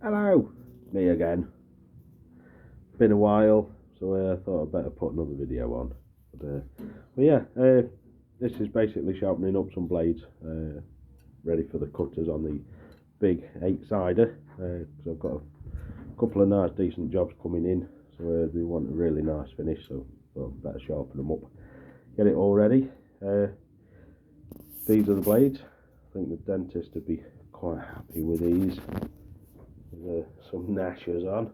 Hello, me again. Been a while, so I thought I'd better put another video on. But yeah, this is basically sharpening up some blades, ready for the cutters on the big 8-sider. So I've got a couple of nice decent jobs coming in, so they want a really nice finish, so I thought I'd better sharpen them up, get it all ready. These are the blades. I think the dentist would be quite happy with these. There's some gnashers on.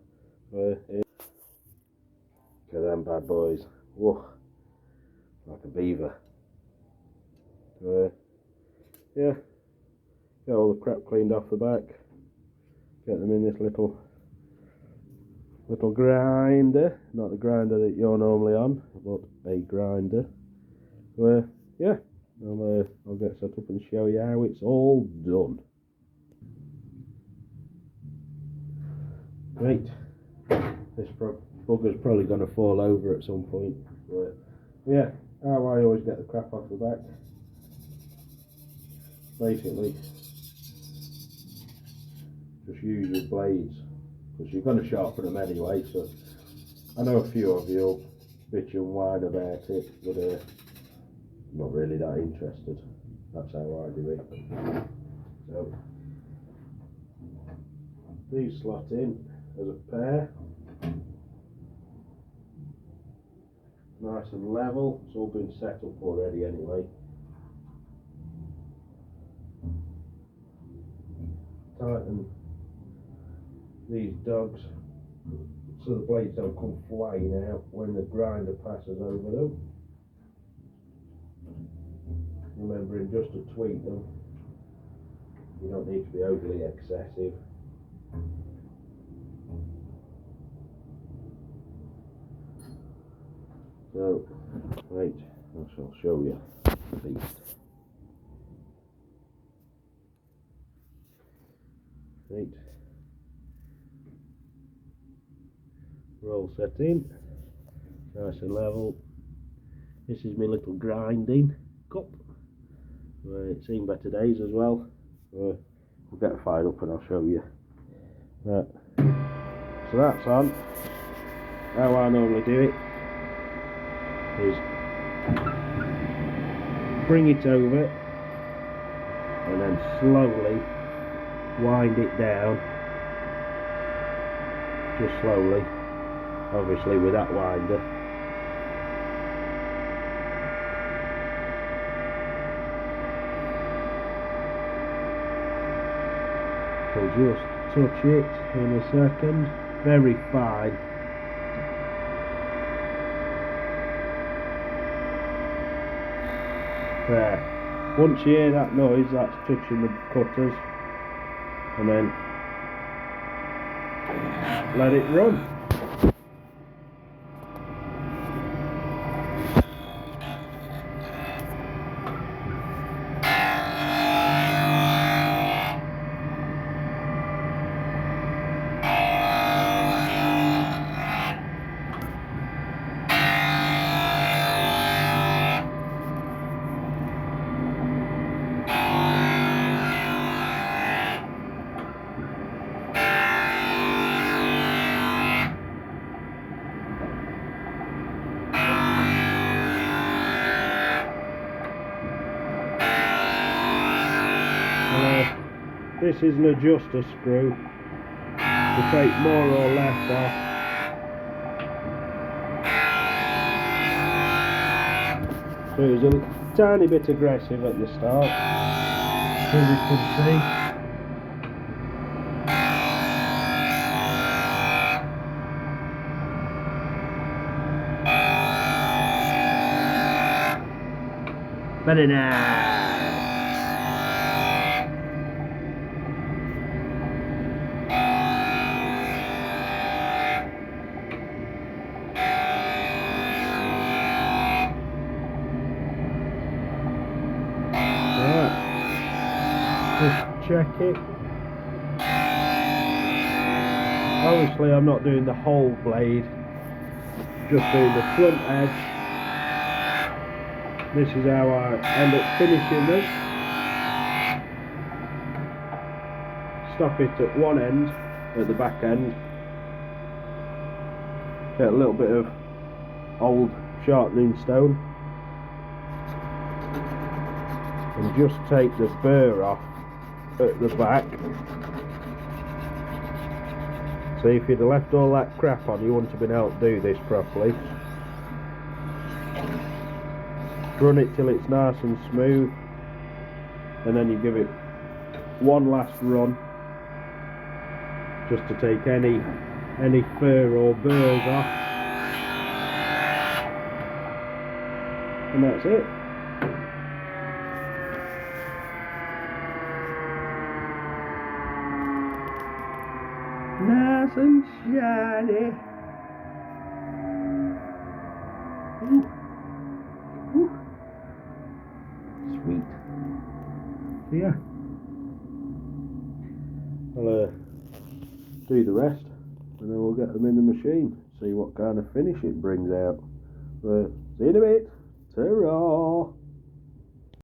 Look at them bad boys. Whoa, like a beaver. Yeah, get all the crap cleaned off the back. Get them in this little grinder. Not the grinder that you're normally on, but a grinder. Yeah, I'll get set up and show you how it's all done. Right, this bugger's probably going to fall over at some point. But yeah, how I always get the crap off the back. Basically, just use your blades, because you're going to sharpen them anyway. So I know a few of you will bitch and whine about it, but I'm not really that interested. That's how I do it. So these slot in as a pair, nice and level. It's all been set up already anyway. Tighten these dogs so the blades don't come flying out when the grinder passes over them. Remembering just to tweak them. You don't need to be overly excessive. So, right, I shall show you the beast. Right, we're all set in, nice and level. This is my little grinding cup. It's seen better days as well. We'll get it fired up and I'll show you. Right, so that's on. How I normally do it is bring it over and then slowly wind it down, just slowly, obviously with that winder. I'll just touch it in a second, very fine. There, once you hear that noise, that's touching the cutters, and then let it run. This is an adjuster screw to take more or less off. So it was a tiny bit aggressive at the start, as you can see. Better now. Just check it. Obviously I'm not doing the whole blade, just doing the front edge. This is how I end up finishing this. Stop it at one end at the back end. Get a little bit of old sharpening stone and just take the burr off at the back. So if you'd have left all that crap on, you wouldn't have been able to do this properly. Run it till it's nice and smooth, and then you give it one last run just to take any fur or burrs off, and that's it. Nice and shiny. Ooh. Ooh. Sweet. So yeah, I'll do the rest, and then we'll get them in the machine, see what kind of finish it brings out. See you in a bit. Ta-ra!